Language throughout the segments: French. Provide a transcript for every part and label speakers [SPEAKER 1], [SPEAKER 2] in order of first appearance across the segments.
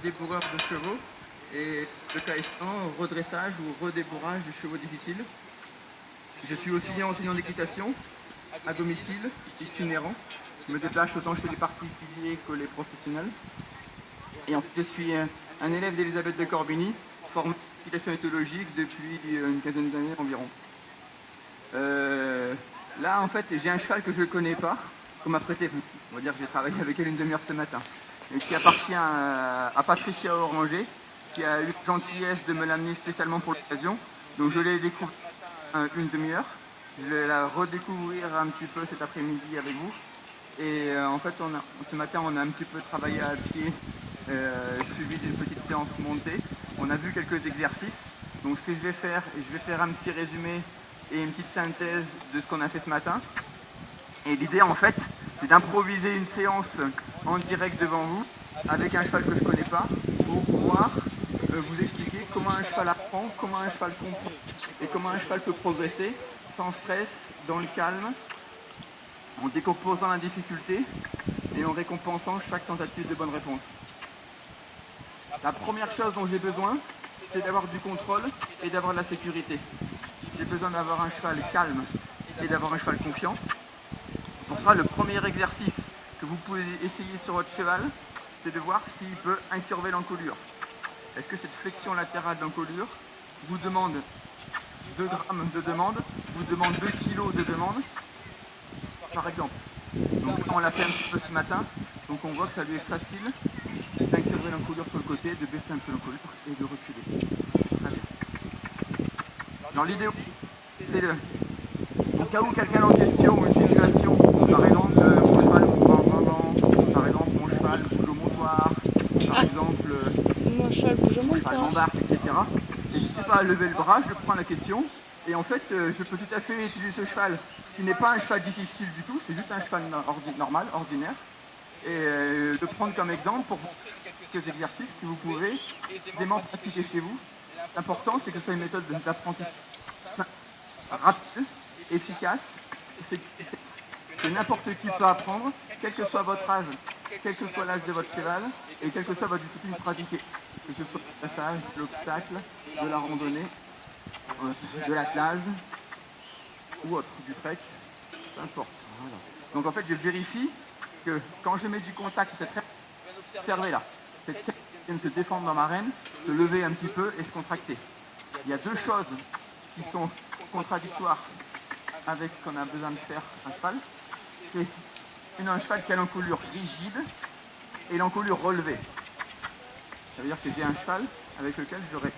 [SPEAKER 1] débourreur de chevaux et le cas échéant, redressage ou redébourrage de chevaux difficiles. Je suis aussi enseignant d'équitation à domicile, itinérant. Je me déplace autant chez les particuliers que les professionnels. Et ensuite, je suis un élève d'Elisabeth de Corbigny, formé en équitation éthologique depuis une quinzaine d'années environ. Là, en fait, j'ai un cheval que je ne connais pas, qu'on m'a prêté. On va dire que j'ai travaillé avec elle une demi-heure ce matin. Et qui appartient à Patricia Oranger, qui a eu la gentillesse de me l'amener spécialement pour l'occasion. Donc je l'ai découvert une demi-heure. Je vais la redécouvrir un petit peu cet après-midi avec vous. Et en fait, ce matin, on a un petit peu travaillé à pied, suivi d'une petite séance montée. On a vu quelques exercices. Donc ce que je vais faire un petit résumé et une petite synthèse de ce qu'on a fait ce matin. Et l'idée, en fait, c'est d'improviser une séance en direct devant vous, avec un cheval que je ne connais pas, pour pouvoir vous expliquer comment un cheval apprend, comment un cheval comprend, et comment un cheval peut progresser sans stress, dans le calme, en décomposant la difficulté et en récompensant chaque tentative de bonne réponse. La première chose dont j'ai besoin, c'est d'avoir du contrôle et d'avoir de la sécurité. J'ai besoin d'avoir un cheval calme et d'avoir un cheval confiant. Pour ça, le premier exercice que vous pouvez essayer sur votre cheval, c'est de voir s'il peut incurver l'encolure. Est-ce que cette flexion latérale d'encolure vous demande 2 grammes de demande, vous demande 2 kilos de demande, par exemple. Donc on l'a fait un petit peu ce matin, donc on voit que ça lui est facile d'incurver l'encolure sur le côté, de baisser un peu l'encolure et de reculer. Très bien. Alors l'idée, c'est au cas où quelqu'un a en question ou une situation, par exemple mon cheval me prend vraiment, par exemple mon cheval bouge au montoir, par exemple
[SPEAKER 2] mon cheval
[SPEAKER 1] m'embarque, etc. N'hésitez pas à lever le bras, je prends la question. Et en fait, je peux tout à fait utiliser ce cheval qui n'est pas un cheval difficile du tout, c'est juste un cheval normal, ordinaire. Et le prendre comme exemple pour vous montrer quelques exercices que vous pouvez aisément pratiquer chez vous. L'important, c'est que ce soit une méthode d'apprentissage simple, rapide, efficace, que n'importe qui peut apprendre, quel que soit votre âge, quel que soit l'âge de votre cheval et quelle que soit votre discipline pratiquée. Que ce soit le passage, l'obstacle, de la randonnée, de l'attelage ou autre, du trek, peu importe. Voilà. Donc en fait, je vérifie que quand je mets du contact, cette règle, observez là, cette règle vient de se défendre dans ma reine, se lever un petit peu et se contracter. Il y a 2 choses qui sont contradictoires avec ce qu'on a besoin de faire un cheval. C'est un cheval qui a l'encolure rigide et l'encolure relevée. Ça veut dire que j'ai un cheval avec lequel j'aurai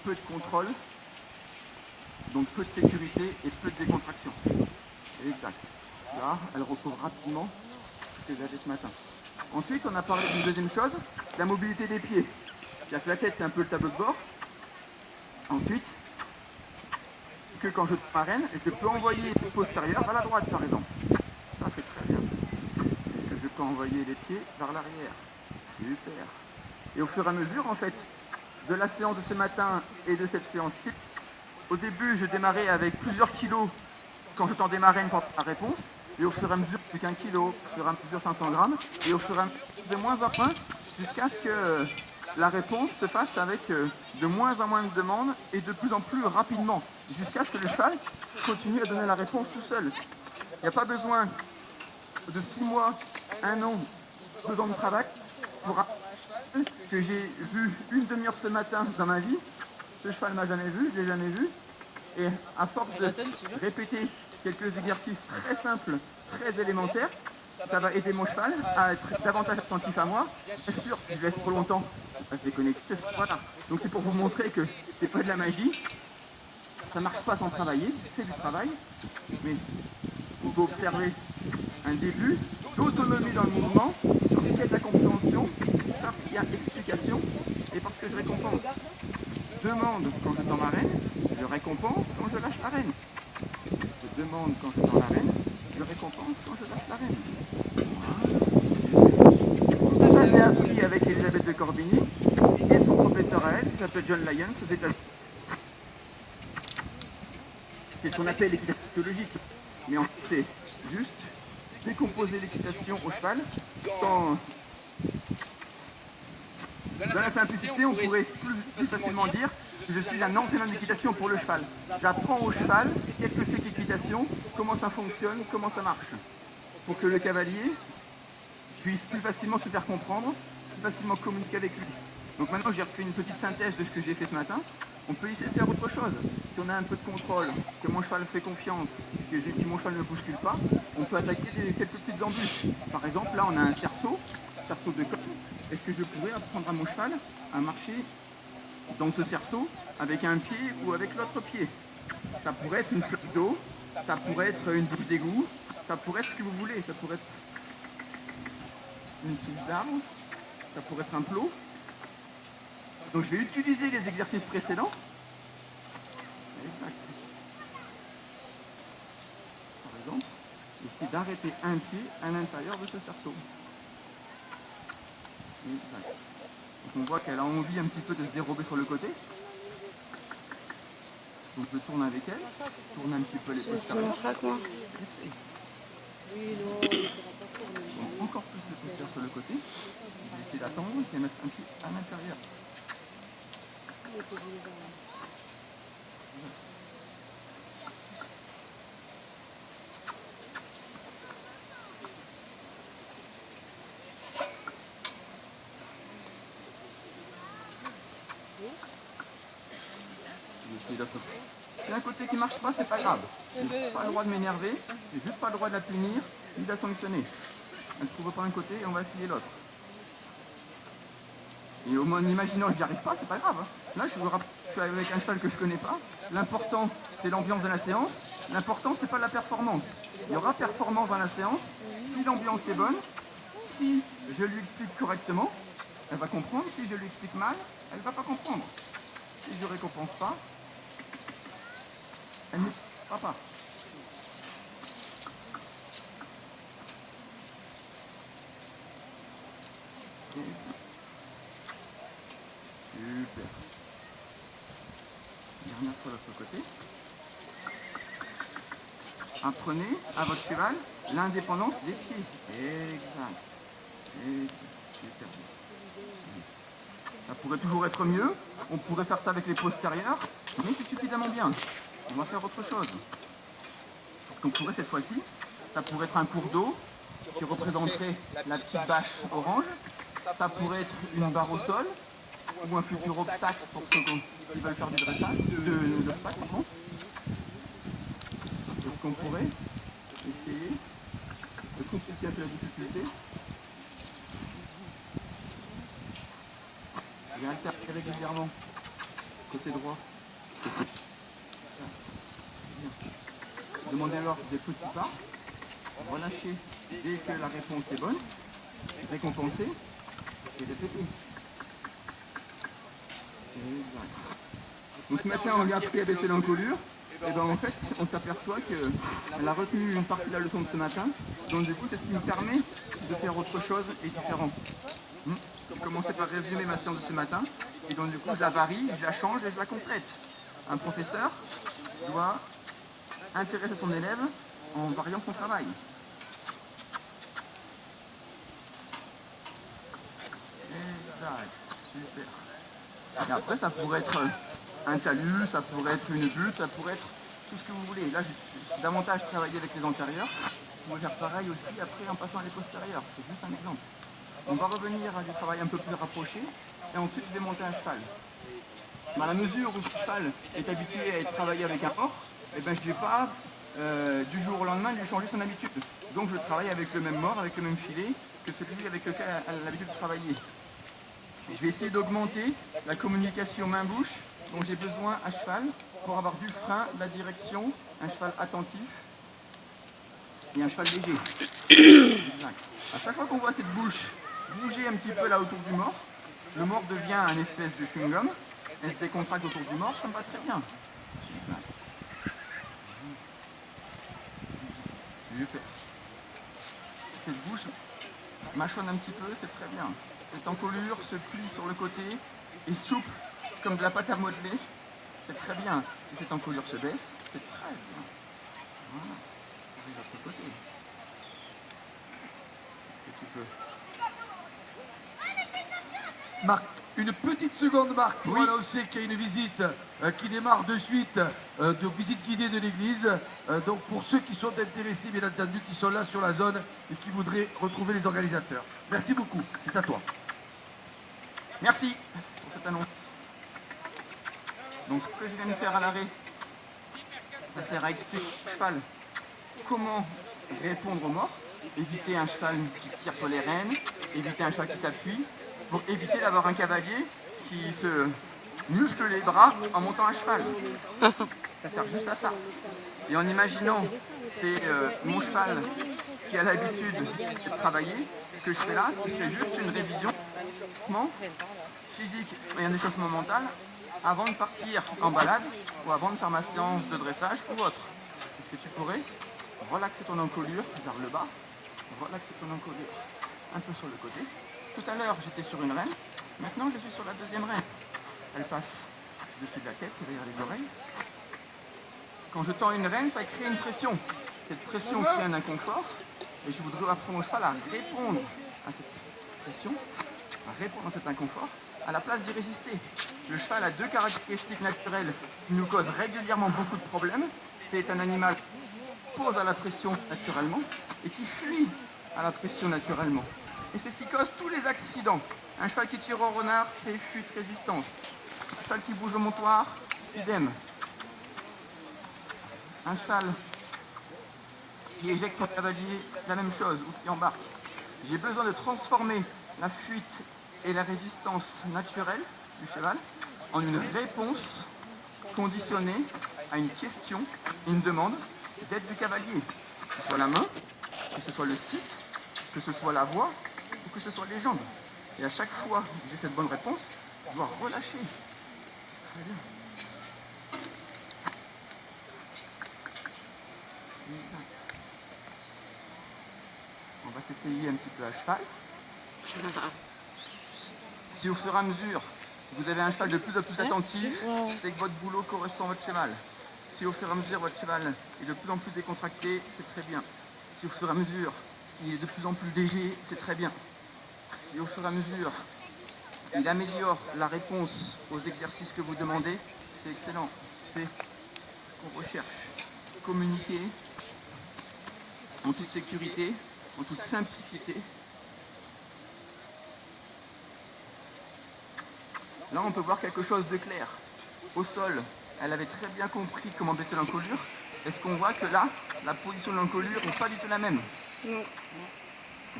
[SPEAKER 1] peu de contrôle, donc peu de sécurité et peu de décontraction. Exact. Là, elle recouvre rapidement ce que j'avais ce matin. Ensuite, on a parlé d'une deuxième chose, la mobilité des pieds. C'est-à-dire que la tête, c'est un peu le tableau de bord. Ensuite, que quand je parraine, je peux envoyer les pieds postérieurs vers la droite, par exemple. Ça, c'est très bien. Et que je peux envoyer les pieds vers l'arrière. Super. Et au fur et à mesure, en fait, de la séance de ce matin et de cette séance-ci, au début, je démarrais avec plusieurs kilos quand je tendais ma reine pour la réponse, et au fur et à mesure, plus qu'un kilo, au fur et à mesure 500 grammes, et au fur et à mesure de moins en moins, jusqu'à ce que la réponse se fasse avec de moins en moins de demandes et de plus en plus rapidement, jusqu'à ce que le cheval continue à donner la réponse tout seul. Il n'y a pas besoin de 6 mois, 1 an, 2 ans de travail pour un cheval que j'ai vu une demi-heure ce matin dans ma vie. Ce cheval ne m'a jamais vu, je ne l'ai jamais vu. Et à force de répéter quelques exercices très simples, très élémentaires, ça va aider mon cheval à être davantage attentif à moi. Bien sûr, si je laisse trop longtemps, il va se déconnecter. Voilà. Donc c'est pour vous montrer que c'est pas de la magie. Ça ne marche pas sans travailler, c'est du travail. Mais vous pouvez observer un début d'autonomie dans le mouvement, parce qu'il y a de la compréhension, parce qu'il y a explication, et parce que je récompense. Demande quand je tends ma reine, je récompense quand je lâche la reine. Je demande quand je tends la reine, je récompense quand je lâche la reine. Voilà. Ça, je l'ai appris avec Elisabeth de Corbigny et son professeur à elle, qui s'appelle John Lyons, aux États-Unis. C'est ce qu'on appelle l'équitation psychologique. Mais en fait, c'est juste décomposer l'équitation au cheval sans Dans la simplicité, on pourrait plus facilement dire que je suis un enseignant d'équitation pour le cheval. J'apprends au cheval qu'est-ce que c'est qu'équitation, comment ça fonctionne, comment ça marche. Pour que le cavalier puisse plus facilement se faire comprendre, plus facilement communiquer avec lui. Donc maintenant j'ai refait une petite synthèse de ce que j'ai fait ce matin. On peut essayer de faire autre chose. Si on a un peu de contrôle, que mon cheval fait confiance, que mon cheval ne bouscule pas, on peut attaquer quelques petites embûches. Par exemple, là on a un cerceau de corde. Est-ce que je pourrais apprendre à mon cheval à marcher dans ce cerceau avec un pied ou avec l'autre pied? Ça pourrait être une flaque d'eau, ça pourrait être une bouche d'égout, ça pourrait être ce que vous voulez, ça pourrait être une tige d'arbre, ça pourrait être un plot. Donc je vais utiliser les exercices précédents. Exact. Par exemple, essayer d'arrêter un pied à l'intérieur de ce cerceau. Exact. Donc on voit qu'elle a envie un petit peu de se dérober sur le côté. Donc je tourne avec elle, tourne un petit peu les postérieurs.
[SPEAKER 2] C'est mon sac, moi.
[SPEAKER 1] Donc encore plus de postérieurs sur le côté. Je vais essayer d'attendre et mettre un pied à l'intérieur. Si un côté qui marche pas, c'est pas grave. J'ai pas le droit de m'énerver, j'ai juste pas le droit de la punir, ni de la sanctionner. Elle ne trouve pas un côté et on va essayer l'autre. Et au moins, en imaginant que j'y arrive pas, c'est pas grave. Là, je suis avec un cheval que je connais pas. L'important, c'est l'ambiance de la séance. L'important, c'est pas la performance. Il y aura performance dans la séance si l'ambiance est bonne, si je lui explique correctement, elle va comprendre. Si je lui explique mal, elle va pas comprendre. Si je récompense pas, elle ne fera pas. Super. Dernière fois de l'autre côté. Apprenez à votre cheval l'indépendance des pieds. Exact. Super. Ça pourrait toujours être mieux. On pourrait faire ça avec les postérieurs, mais c'est suffisamment bien. On va faire autre chose. Donc pourrait cette fois-ci, ça pourrait être un cours d'eau qui représenterait la petite bâche orange. Ça pourrait être une barre au sol ou un futur obstacle pour ceux qui veulent faire du dressage, de l'obstacle, pardon. Est-ce qu'on pourrait essayer de compliquer un peu la difficulté? Je vais alterner régulièrement côté droit. Demandez-leur des petits pas, relâchez dès que la réponse est bonne, récompensez et répétez. Exact. Donc ce matin, on lui a appris à baisser l'encolure. Et bien en fait, on s'aperçoit qu'elle a retenu une partie de la leçon de ce matin. Donc du coup, c'est ce qui me permet de faire autre chose et différent. J'ai commencé par résumer ma séance de ce matin. Et donc du coup, je la varie, je la change et je la complète. Un professeur doit intéresser son élève en variant son travail. Exact. Super. Et après, ça pourrait être un talus, ça pourrait être une butte, ça pourrait être tout ce que vous voulez. Là, j'ai davantage travaillé avec les antérieurs. Vous pouvez faire pareil aussi après en passant à les postérieurs. C'est juste un exemple. On va revenir à du travail un peu plus rapproché et ensuite je vais monter un cheval. Mais à la mesure où ce cheval est habitué à être travaillé avec un mort, eh ben, je ne vais pas du jour au lendemain lui changer son habitude. Donc je travaille avec le même mort, avec le même filet que celui avec lequel elle a l'habitude de travailler. Je vais essayer d'augmenter la communication main-bouche dont j'ai besoin à cheval pour avoir du frein, de la direction, un cheval attentif et un cheval léger. Exact. À chaque fois qu'on voit cette bouche bouger un petit peu là autour du mort, le mort devient un espèce de chewing-gum, elle se décontracte autour du mort, ça me va très bien. Exact. Super. Cette bouche mâchonne un petit peu, c'est très bien. Cette encolure se plie sur le côté, est souple comme de la pâte à modeler, c'est très bien. Et cette encolure se baisse, c'est très bien. Voilà. De l'autre côté. Est-ce que tu peux... Marc,
[SPEAKER 3] Une petite seconde, Marc, pour annoncer qu'il y a une visite qui démarre de suite, de visite guidée de l'église. Donc pour ceux qui sont intéressés, bien entendu, qui sont là sur la zone et qui voudraient retrouver les organisateurs. Merci beaucoup, c'est à toi.
[SPEAKER 1] Merci pour cette annonce. Donc ce que je viens de faire à l'arrêt, ça sert à expliquer au cheval comment répondre aux morts, éviter un cheval qui tire sur les rênes, éviter un cheval qui s'appuie, pour éviter d'avoir un cavalier qui se muscle les bras en montant à cheval. Ça sert juste à ça. Et en imaginant, c'est mon cheval qui a l'habitude de travailler, ce que je fais là, c'est juste une révision physique et un échauffement mental avant de partir en balade ou avant de faire ma séance de dressage ou autre. Est-ce que tu pourrais relaxer ton encolure vers le bas, relaxer ton encolure un peu sur le côté. Tout à l'heure, j'étais sur une reine, maintenant je suis sur la deuxième reine. Elle passe dessus de la tête, derrière les oreilles. Quand je tends une reine, ça crée une pression. Cette pression crée un inconfort, et je voudrais apprendre au cheval à répondre à cette pression, à répondre à cet inconfort, à la place d'y résister. Le cheval a deux caractéristiques naturelles qui nous causent régulièrement beaucoup de problèmes. C'est un animal qui pose à la pression naturellement et qui fuit à la pression naturellement. Et c'est ce qui cause tous les accidents. Un cheval qui tire au renard, c'est fuite résistance. Un cheval qui bouge au montoir, idem. Un cheval qui éjecte son cavalier, la même chose, ou qui embarque. J'ai besoin de transformer la fuite et la résistance naturelle du cheval en une réponse conditionnée à une question, une demande d'aide du cavalier. Que ce soit la main, que ce soit le stick, que ce soit la voix, ou que ce soit les jambes. Et à chaque fois que j'ai cette bonne réponse, je dois relâcher. Très bien. On va s'essayer un petit peu à cheval. Si au fur et à mesure, vous avez un cheval de plus en plus attentif, c'est que votre boulot correspond à votre cheval. Si au fur et à mesure, votre cheval est de plus en plus décontracté, c'est très bien. Si au fur et à mesure, il est de plus en plus léger, c'est très bien. Si au fur et à mesure, il améliore la réponse aux exercices que vous demandez, c'est excellent. C'est ce qu'on recherche. Communiquer en toute sécurité, en toute simplicité. Là, on peut voir quelque chose de clair. Au sol, elle avait très bien compris comment baisser l'encolure. Est-ce qu'on voit que là, la position de l'encolure n'est pas du tout la même?
[SPEAKER 2] Non.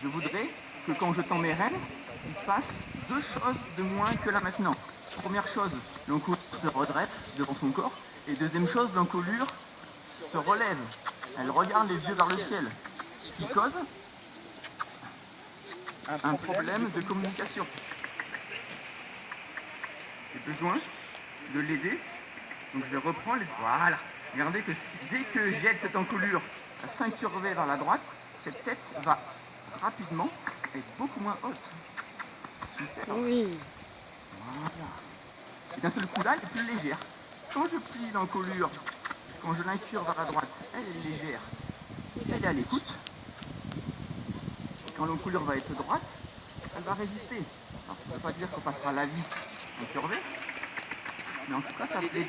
[SPEAKER 1] Je voudrais que quand je tends mes rênes, il se passe deux choses de moins que là maintenant. Première chose, l'encolure se redresse devant son corps. Et deuxième chose, l'encolure se relève. Elle regarde les yeux vers le ciel. Ce qui cause un problème de communication. J'ai besoin de l'aider. Donc je vais reprendre les... Voilà. Regardez que dès que j'aide cette encolure à s'incurver vers la droite, cette tête va rapidement être beaucoup moins haute. Super.
[SPEAKER 2] Oui.
[SPEAKER 1] Voilà. Et d'un seul coup là, elle est plus légère. Quand je plie l'encolure, quand je l'incurve vers la droite, elle est légère. Elle est à l'écoute. Quand l'encolure va être droite, elle va résister. Alors ça ne veut pas dire qu'on passera la vie incurvée, mais en tout cas, ça va aider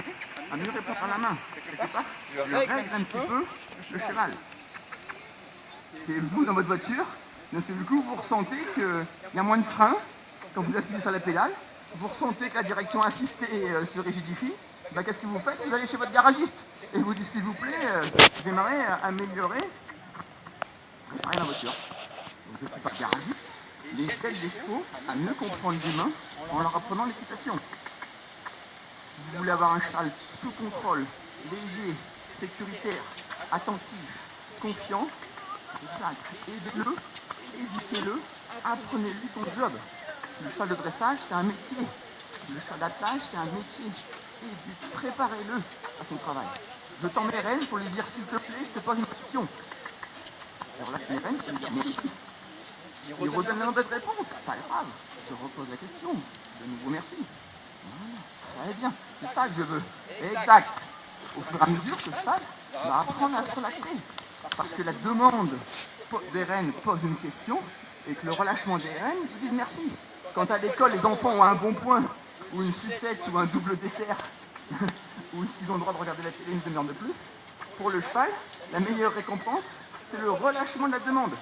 [SPEAKER 1] à mieux répondre à la main. Quelque part, je règle un petit peu le cheval. Et vous, dans votre voiture, d'un seul coup, vous ressentez qu'il y a moins de frein quand vous appuyez sur la pédale. Vous ressentez que la direction assistée se rigidifie. Ben, qu'est-ce que vous faites? Vous allez chez votre garagiste et vous dites, s'il vous plaît, j'aimerais améliorer la voiture. Donc, je ne suis pas garagiste, mais j'aide les chevaux à mieux comprendre l'humain en leur apprenant l'équitation. Si vous voulez avoir un cheval sous contrôle, léger, sécuritaire, attentif, confiant, aidez-le, éduquez-le, apprenez-lui son job. Le cheval de dressage, c'est un métier. Le cheval d'attelage, c'est un métier. Préparez-le à son travail. Je tends mes rênes pour lui dire, s'il te plaît, je te pose une question. Je relâche mes rênes, je lui dis merci. Il redonne la mauvaise réponse, pas grave. Je repose la question. De nouveau merci. Voilà. Très bien, c'est ça que je veux. Exact. Au fur et à mesure, ce cheval va apprendre à se relaxer. Parce que la demande des rênes pose une question et que le relâchement des rênes vous dit merci. quand à l'école les enfants ont un bon point, ou une sucette, ou un double dessert, ou s'ils ont le droit de regarder la télé une demi-heure de plus, pour le cheval, la meilleure récompense, c'est le relâchement de la demande.